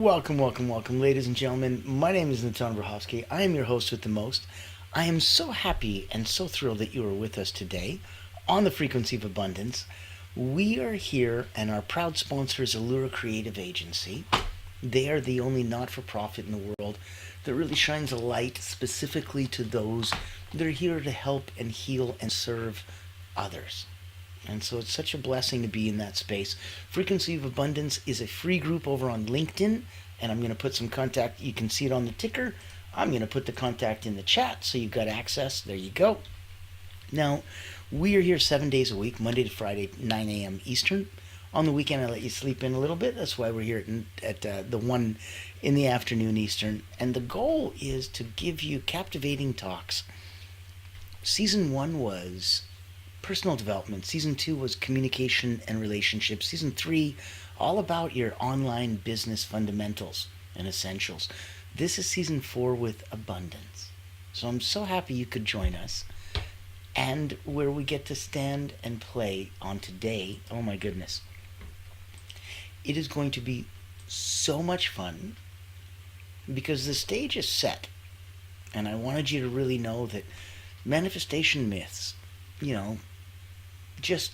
Welcome, ladies and gentlemen. My name is 𝗠𝘁𝗶𝗳𝗲𝗀𝗃. I am your host with the most. I am so happy and so thrilled that you are with us today on the Frequency of Abundance. We are here, and our proud sponsor is Allura Creative Agency. They are the only not-for-profit in the world that really shines a light specifically to those that are here to help and heal and serve others. And so it's such a blessing to be in that space. Frequency of Abundance is a free group over on LinkedIn, and I'm going to put some contact. You can see it on the ticker. I'm going to put the contact in the chat so you've got access. There you go. Now, we are here 7 days a week, Monday to Friday, 9 a.m. Eastern. On the weekend, I let you sleep in a little bit. That's why we're here at the 1 in the afternoon Eastern. And the goal is to give you captivating talks. Season 1 was personal development. Season 2 was communication and relationships. Season 3, all about your online business fundamentals and essentials. This is Season 4 with abundance. So I'm so happy you could join us. And where we get to stand and play on today, oh my goodness. It is going to be so much fun because the stage is set. And I wanted you to really know that manifestation myths, just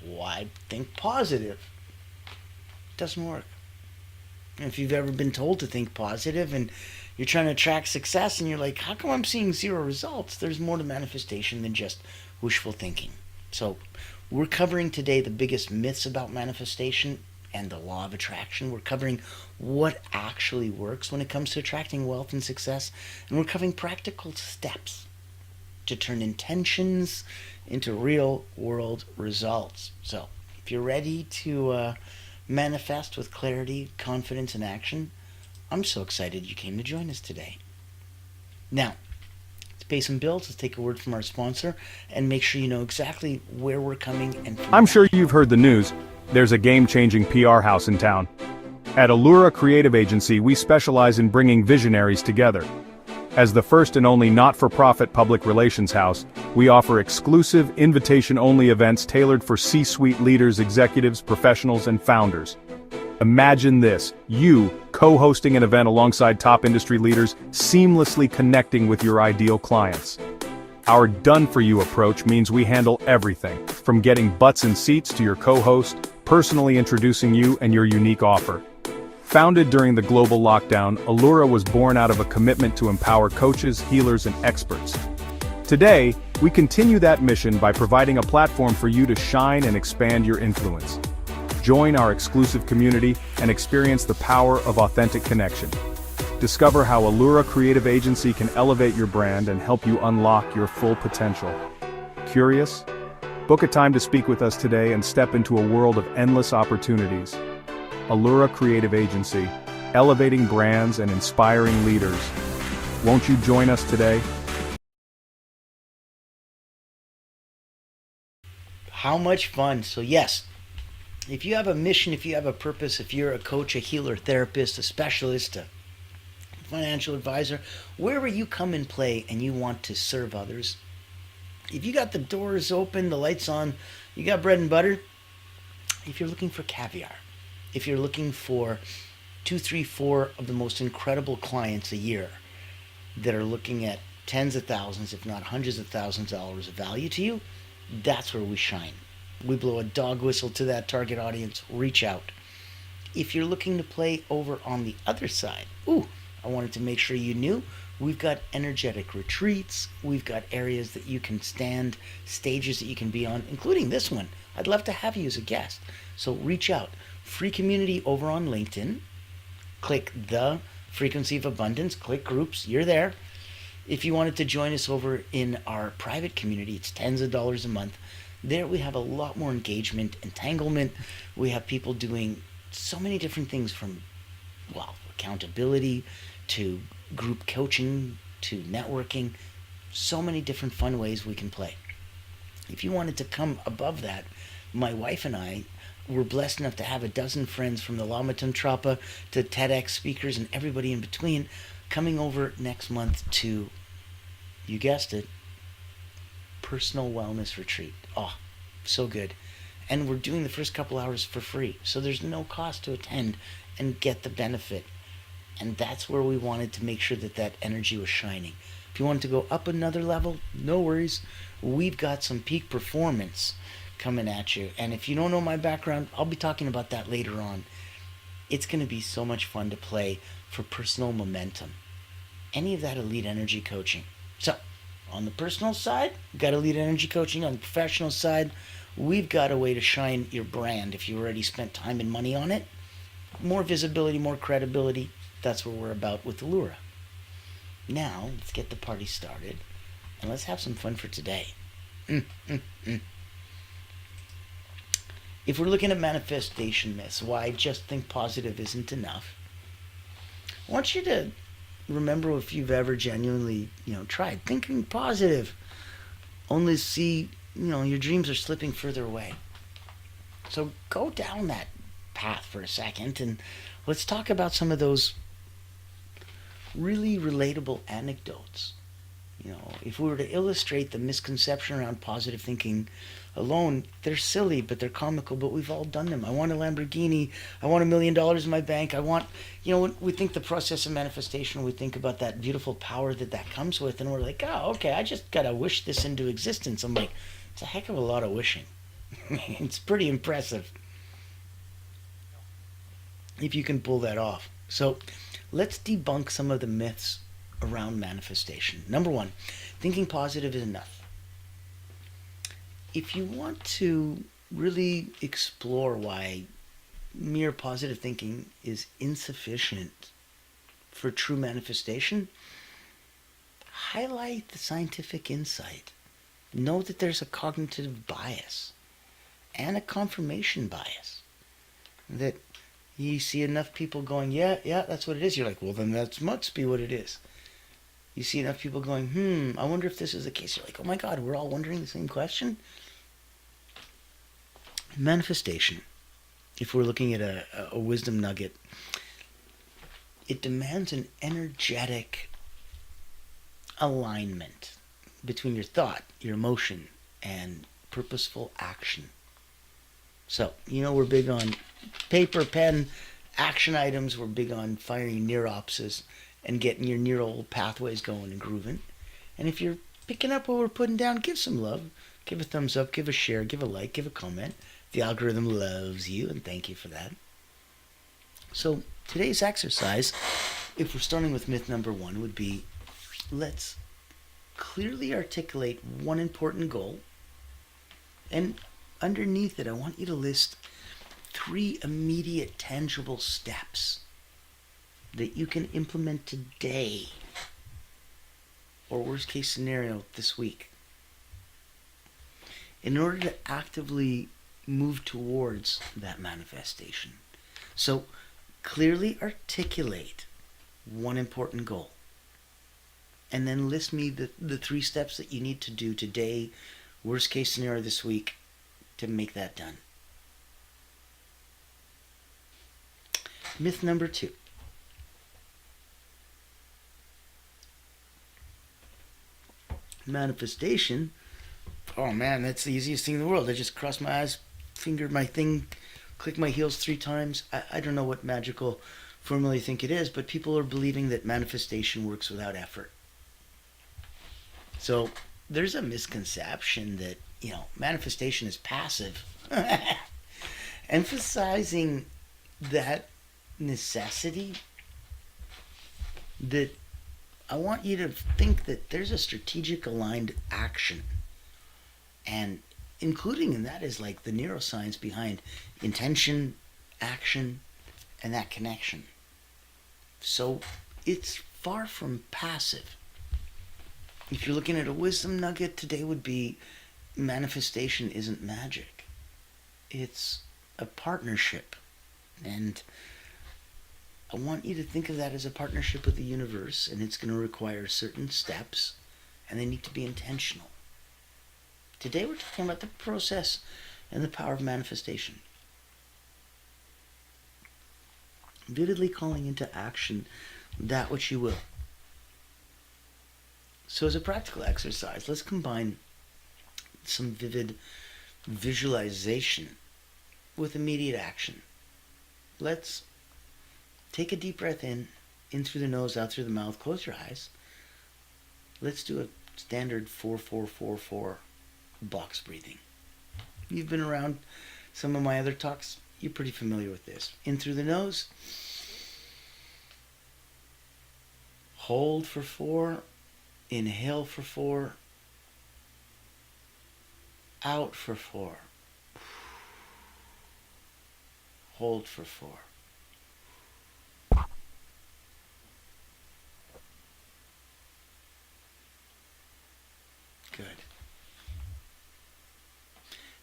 why think positive? It doesn't work. If you've ever been told to think positive and you're trying to attract success and you're like, how come I'm seeing zero results? There's more to manifestation than just wishful thinking. So we're covering today the biggest myths about manifestation and the law of attraction. We're covering what actually works when it comes to attracting wealth and success. And we're covering practical steps to turn intentions into real world results. So if you're ready to manifest with clarity, confidence, and action, I'm so excited you came to join us today. Now, let's pay some bills. Let's take a word from our sponsor and make sure you know exactly where we're coming and from. I'm sure you've heard the news. There's a game-changing PR house in town. At Allura Creative Agency, we specialize in bringing visionaries together. As the first and only not-for-profit public relations house, we offer exclusive, invitation-only events tailored for C-suite leaders, executives, professionals, and founders. Imagine this, you co-hosting an event alongside top industry leaders, seamlessly connecting with your ideal clients. Our done-for-you approach means we handle everything, from getting butts in seats to your co-host, personally introducing you and your unique offer. Founded during the global lockdown, Allura was born out of a commitment to empower coaches, healers, and experts. Today, we continue that mission by providing a platform for you to shine and expand your influence. Join our exclusive community and experience the power of authentic connection. Discover how Allura Creative Agency can elevate your brand and help you unlock your full potential. Curious? Book a time to speak with us today and step into a world of endless opportunities. Allura Creative Agency, elevating brands and inspiring leaders. Won't you join us today? How much fun. So yes, if you have a mission, if you have a purpose, if you're a coach, a healer, therapist, a specialist, a financial advisor, wherever you come and play and you want to serve others, if you got the doors open, the lights on, you got bread and butter, if you're looking for caviar, if you're looking for 2, 3, 4 of the most incredible clients a year that are looking at tens of thousands, if not hundreds of thousands of dollars of value to you, that's where we shine. We blow a dog whistle to that target audience. Reach out. If you're looking to play over on the other side, I wanted to make sure you knew we've got energetic retreats. We've got areas that you can stand, stages that you can be on, including this one. I'd love to have you as a guest. So reach out. Free community over on LinkedIn. Click the Frequency of Abundance. Click groups. You're there. If you wanted to join us over in our private community, it's tens of dollars a month. There we have a lot more engagement, entanglement. We have people doing so many different things from, accountability to group coaching to networking. So many different fun ways we can play. If you wanted to come above that, my wife and I were blessed enough to have a dozen friends from the Lama Tantrapa to TEDx speakers and everybody in between coming over next month to, you guessed it, personal wellness retreat. So good. And we're doing the first couple hours for free. So there's no cost to attend. and get the benefit. And that's where we wanted to make sure that that energy was shining. If you want to go up another level, no worries. We've got some peak performance coming at you. And if you don't know my background, I'll be talking about that later on. It's going to be so much fun to play for personal momentum. Any of that elite energy coaching. So, on the personal side, we've got elite energy coaching. On the professional side, we've got a way to shine your brand if you already spent time and money on it. More visibility, more credibility. That's what we're about with Allura. Now, let's get the party started, and let's have some fun for today. If we're looking at manifestation myths, why just think positive isn't enough, I want you to remember if you've ever genuinely, tried thinking positive, only see, your dreams are slipping further away. So go down that path for a second, and let's talk about some of those really relatable anecdotes. If we were to illustrate the misconception around positive thinking alone, they're silly, but they're comical, but we've all done them. I want a Lamborghini. I want $1 million in my bank. I want, when we think the process of manifestation, we think about that beautiful power that comes with, and we're like, oh, okay, I just got to wish this into existence. I'm like, it's a heck of a lot of wishing. It's pretty impressive if you can pull that off. So let's debunk some of the myths around manifestation. Number one, thinking positive is enough. If you want to really explore why mere positive thinking is insufficient for true manifestation, highlight the scientific insight. Know that there's a cognitive bias and a confirmation bias. That you see enough people going, yeah, that's what it is. You're like, well, then that must be what it is. You see enough people going, I wonder if this is the case. You're like, oh my God, we're all wondering the same question? Manifestation, if we're looking at a wisdom nugget, it demands an energetic alignment between your thought, your emotion, and purposeful action. So, we're big on paper, pen, action items. We're big on firing neuropses and getting your neural pathways going and grooving. And if you're picking up what we're putting down, give some love. Give a thumbs up, give a share, give a like, give a comment. The algorithm loves you, and thank you for that. So today's exercise, if we're starting with myth number one, would be, let's clearly articulate one important goal. And underneath it, I want you to list 3 immediate tangible steps that you can implement today, or worst case scenario, this week, in order to actively move towards that manifestation. So clearly articulate one important goal, and then list me the 3 steps that you need to do today, worst case scenario this week, to make that done. Myth number 2. Manifestation, oh man, that's the easiest thing in the world. I just crossed my eyes, fingered my thing, clicked my heels 3 times. I don't know what magical formula you think it is, but people are believing that manifestation works without effort. So there's a misconception that, manifestation is passive. Emphasizing that necessity, that I want you to think that there's a strategic aligned action, and including in that is like the neuroscience behind intention, action, and that connection. So it's far from passive. If you're looking at a wisdom nugget, today would be manifestation isn't magic. It's a partnership. And I want you to think of that as a partnership with the universe, and it's going to require certain steps, and they need to be intentional. Today we're talking about the process and the power of manifestation. Vividly calling into action that which you will. So as a practical exercise, let's combine some vivid visualization with immediate action. Let's Take a deep breath in through the nose, out through the mouth. Close your eyes. Let's do a standard 4-4-4-4 box breathing. You've been around some of my other talks. You're pretty familiar with this. In through the nose. Hold for 4. Inhale for 4. Out for 4. Hold for 4. Good.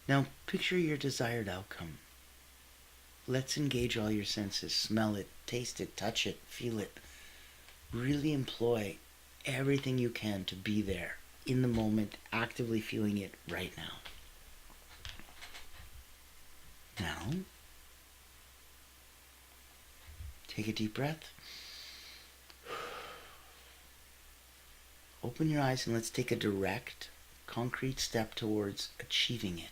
Now picture your desired outcome. Let's engage all your senses. Smell it, taste it, touch it, feel it. Really employ everything you can to be there in the moment, actively feeling it right now. Now, take a deep breath. Open your eyes and let's take a direct, concrete step towards achieving it.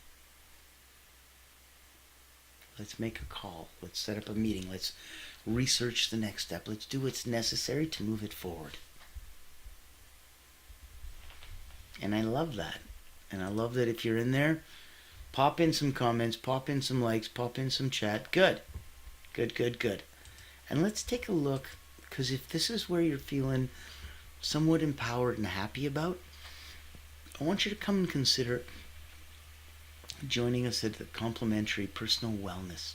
Let's make a call. Let's set up a meeting. Let's research the next step. Let's do what's necessary to move it forward. And I love that. And I love that if you're in there, pop in some comments, pop in some likes, pop in some chat. Good. Good, good, good. And let's take a look, because if this is where you're feeling somewhat empowered and happy about, I want you to come and consider joining us at the complimentary personal wellness.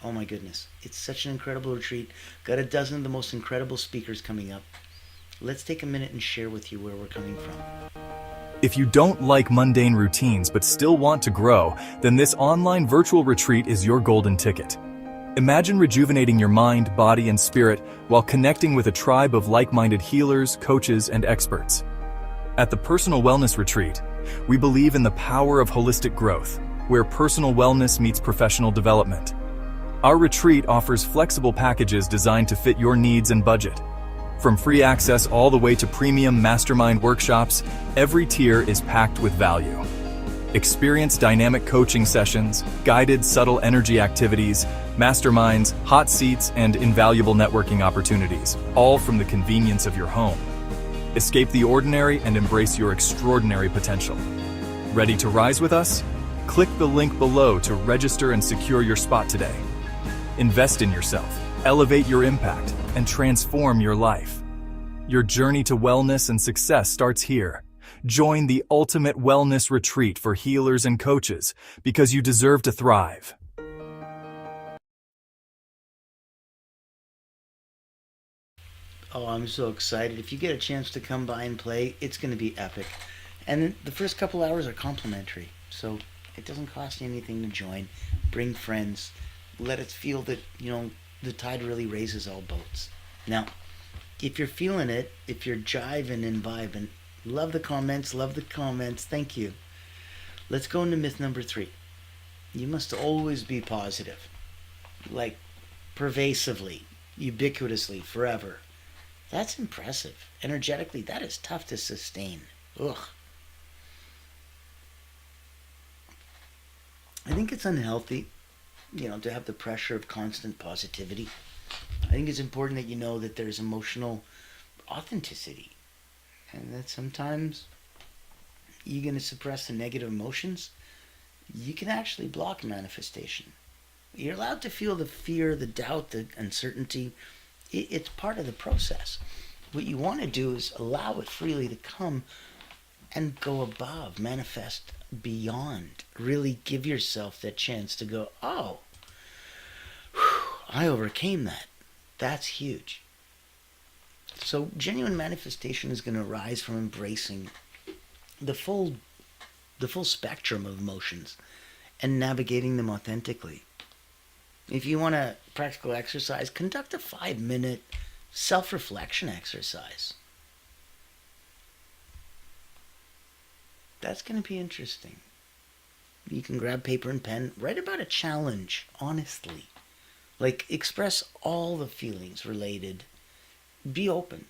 Oh my goodness, it's such an incredible retreat. Got a dozen of the most incredible speakers coming up. Let's take a minute and share with you where we're coming from. If you don't like mundane routines but still want to grow, then this online virtual retreat is your golden ticket. Imagine rejuvenating your mind, body, and spirit while connecting with a tribe of like-minded healers, coaches, and experts. At the Personal Wellness Retreat, we believe in the power of holistic growth, where personal wellness meets professional development. Our retreat offers flexible packages designed to fit your needs and budget. From free access all the way to premium mastermind workshops, every tier is packed with value. Experience dynamic coaching sessions, guided subtle energy activities, masterminds, hot seats, and invaluable networking opportunities, all from the convenience of your home. Escape the ordinary and embrace your extraordinary potential. Ready to rise with us? Click the link below to register and secure your spot today. Invest in yourself, elevate your impact, and transform your life. Your journey to wellness and success starts here. Join the ultimate wellness retreat for healers and coaches, because you deserve to thrive. Oh, I'm so excited. If you get a chance to come by and play, it's going to be epic. And the first couple hours are complimentary, so it doesn't cost you anything to join. Bring friends. Let us feel that, the tide really raises all boats. Now, if you're feeling it, if you're jiving and vibing, love the comments, thank you. Let's go into myth number 3. You must always be positive. Like, pervasively, ubiquitously, forever. That's impressive. Energetically, that is tough to sustain. Ugh. I think it's unhealthy, to have the pressure of constant positivity. I think it's important that you know that there's emotional authenticity, and that sometimes you're going to suppress the negative emotions. You can actually block manifestation. You're allowed to feel the fear, the doubt, the uncertainty. It's part of the process. What you want to do is allow it freely to come and go above, manifest beyond. Really give yourself that chance to go, oh, I overcame that. That's huge. So genuine manifestation is going to arise from embracing the full spectrum of emotions and navigating them authentically. If you want a practical exercise, conduct a 5-minute self-reflection exercise. That's going to be interesting. You can grab paper and pen, write about a challenge, honestly. Like, express all the feelings related. Be open.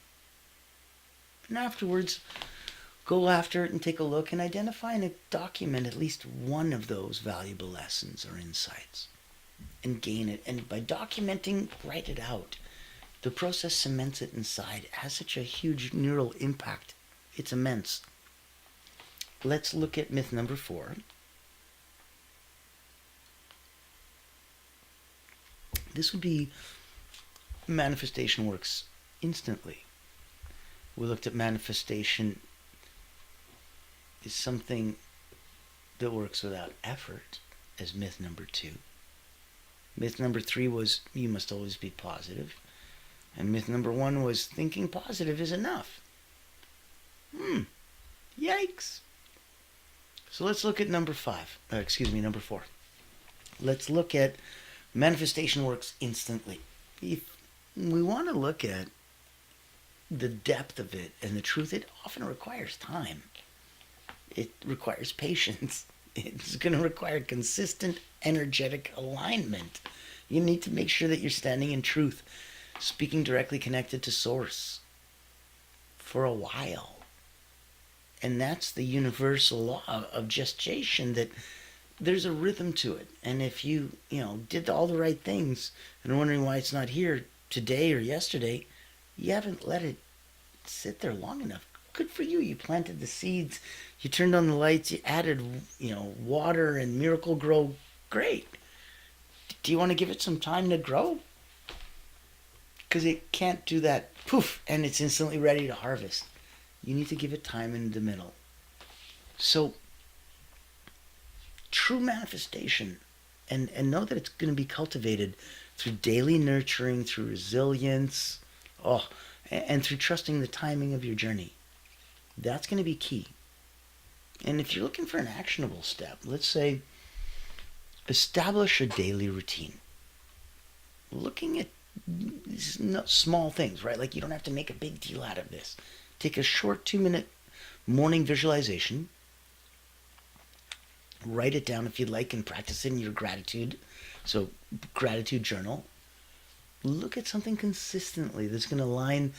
And afterwards, go after it and take a look and identify and document at least one of those valuable lessons or insights. and gain it. And by documenting, write it out. The process cements it inside. It has such a huge neural impact. It's immense. Let's look at myth number 4. This would be manifestation works instantly. We looked at manifestation is something that works without effort as myth number 2. Myth number 3 was you must always be positive. And myth number 1 was thinking positive is enough. Yikes. So let's look at number 4. Let's look at manifestation works instantly. If we want to look at the depth of it and the truth, it often requires time. It requires patience. It's going to require consistent, energetic alignment. You need to make sure that you're standing in truth, speaking directly connected to source for a while. And that's the universal law of gestation, that there's a rhythm to it. And if you did all the right things and are wondering why it's not here today or yesterday, you haven't let it sit there long enough. Good for you. You planted the seeds, you turned on the lights, you added water, and miracle grow. Great. Do you want to give it some time to grow? Because it can't do that poof and it's instantly ready to harvest. You need to give it time in the middle. So true manifestation, and know that it's going to be cultivated through daily nurturing, through resilience, and through trusting the timing of your journey. That's going to be key. And if you're looking for an actionable step, let's say establish a daily routine. Looking at small things, right? Like you don't have to make a big deal out of this. Take a short 2-minute morning visualization. Write it down if you'd like and practice it in your gratitude. So gratitude journal. Look at something consistently that's going to align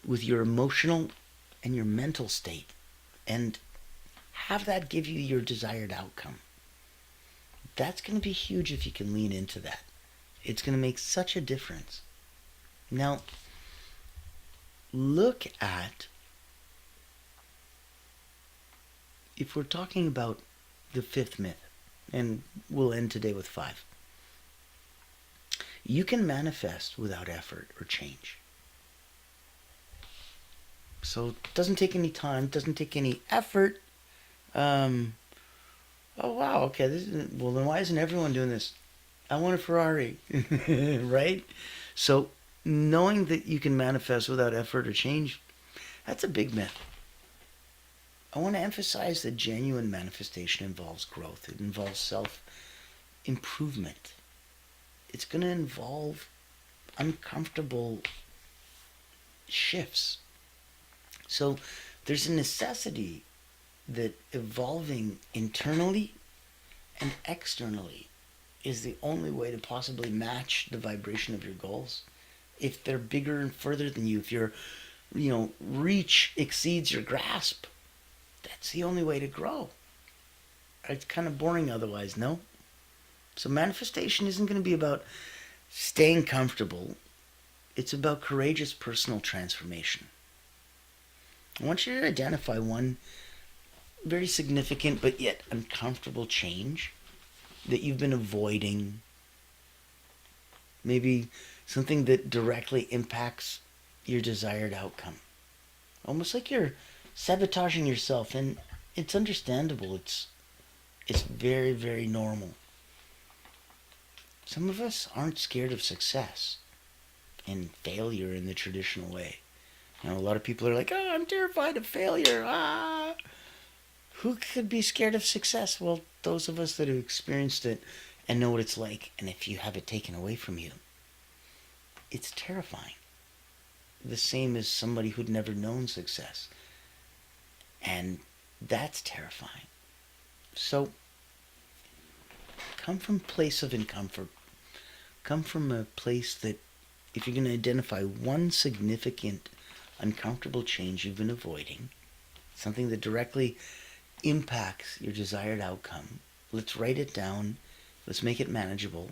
with your emotional and your mental state, and have that give you your desired outcome. That's going to be huge if you can lean into that. It's going to make such a difference. Now, look at, if we're talking about the 5th myth, and we'll end today with 5. You can manifest without effort or change. So it doesn't take any time, doesn't take any effort. Oh wow, okay. Well, then why isn't everyone doing this? I want a Ferrari, right? So knowing that you can manifest without effort or change, that's a big myth. I want to emphasize that genuine manifestation involves growth. It involves self-improvement. It's going to involve uncomfortable shifts. So there's a necessity that evolving internally and externally is the only way to possibly match the vibration of your goals. If they're bigger and further than you, if your reach exceeds your grasp, that's the only way to grow. It's kind of boring otherwise, no? So manifestation isn't going to be about staying comfortable. It's about courageous personal transformation. I want you to identify one very significant but yet uncomfortable change that you've been avoiding. Maybe something that directly impacts your desired outcome. Almost like you're sabotaging yourself, and it's understandable. It's very, very normal. Some of us aren't scared of success and failure in the traditional way. A lot of people are like, I'm terrified of failure. Who could be scared of success? Well, those of us that have experienced it and know what it's like. And if you have it taken away from you, it's terrifying. The same as somebody who'd never known success. And that's terrifying. So, come from a place of uncomfort. Come from a place that, if you're going to identify one significant uncomfortable change you've been avoiding, something that directly impacts your desired outcome, let's write it down. Let's make it manageable.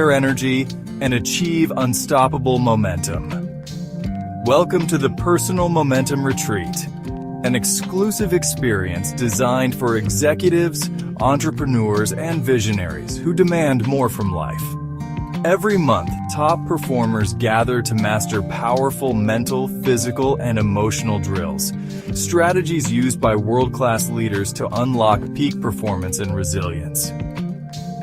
their energy, and achieve unstoppable momentum. Welcome to the Personal Momentum Retreat, an exclusive experience designed for executives, entrepreneurs, and visionaries who demand more from life. Every month, top performers gather to master powerful mental, physical, and emotional drills, strategies used by world-class leaders to unlock peak performance and resilience.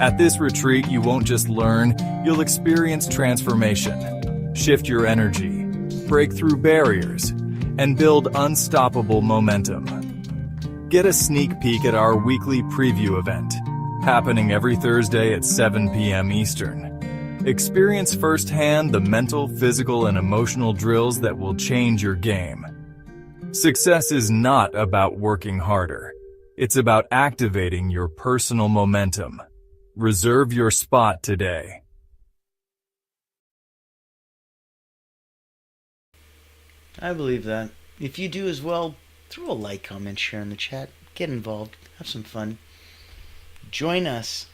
At this retreat, you won't just learn, you'll experience transformation, shift your energy, break through barriers, and build unstoppable momentum. Get a sneak peek at our weekly preview event, happening every Thursday at 7 p.m. Eastern. Experience firsthand the mental, physical, and emotional drills that will change your game. Success is not about working harder. It's about activating your personal momentum. Reserve your spot today. I believe that. If you do as well, throw a like, comment, share in the chat. Get involved. Have some fun. Join us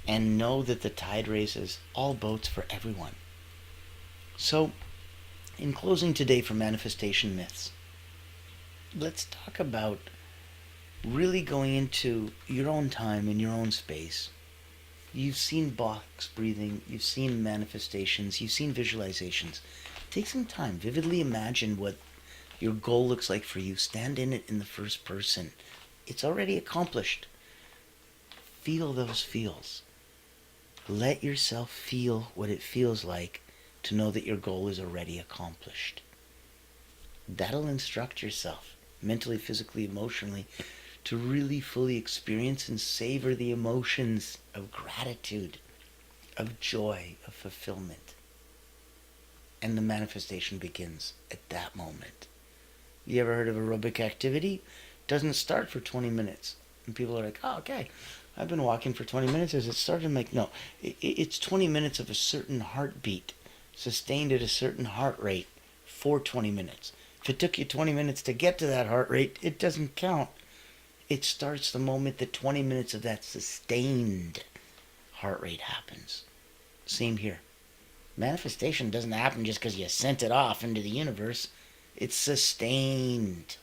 and know that the tide raises all boats for everyone. So, in closing today for Manifestation Myths, let's talk about really going into your own time in your own space. You've seen box breathing, you've seen manifestations, you've seen visualizations. Take some time, vividly imagine what your goal looks like for you. Stand in it in the first person. It's already accomplished. Feel those feels. Let yourself feel what it feels like to know that your goal is already accomplished. That'll instruct yourself, mentally, physically, emotionally, to really fully experience and savor the emotions of gratitude, of joy, of fulfillment. And the manifestation begins at that moment. You ever heard of aerobic activity? Doesn't start for 20 minutes. And people are like, oh, okay, I've been walking for 20 minutes. Has it started? I'm like, no, it's 20 minutes of a certain heartbeat, sustained at a certain heart rate for 20 minutes. If it took you 20 minutes to get to that heart rate, it doesn't count. It starts the moment that 20 minutes of that sustained heart rate happens. Same here. Manifestation doesn't happen just because you sent it off into the universe. It's sustained.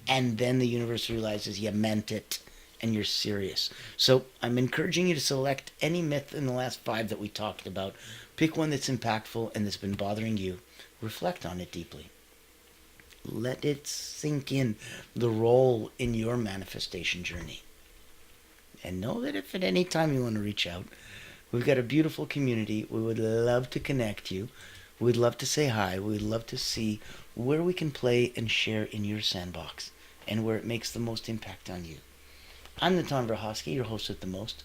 And then the universe realizes you meant it and you're serious. So I'm encouraging you to select any myth in the last 5 that we talked about. Pick one that's impactful and that's been bothering you. Reflect on it deeply. Let it sink in the role in your manifestation journey. And know that if at any time you want to reach out, we've got a beautiful community. We would love to connect you. We'd love to say hi. We'd love to see where we can play and share in your sandbox and where it makes the most impact on you. I'm the 𝗠𝘆𝗶𝗳𝗲𝗀𝗃, your host with the most.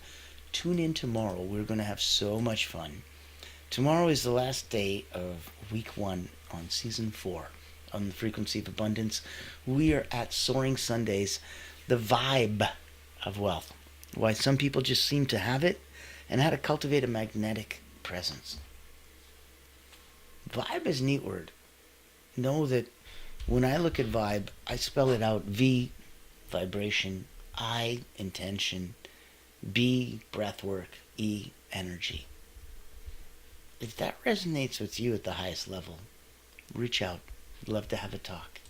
Tune in tomorrow. We're going to have so much fun. Tomorrow is the last day of week 1 on season 4 on the frequency of abundance. We are at Soaring Sundays. the vibe of wealth. Why some people just seem to have it and how to cultivate a magnetic presence. Vibe is a neat word. Know that when I look at vibe, I spell it out: V, vibration; I, intention; B, breath work; E, energy. If that resonates with you at the highest level, reach out. I'd love to have a talk.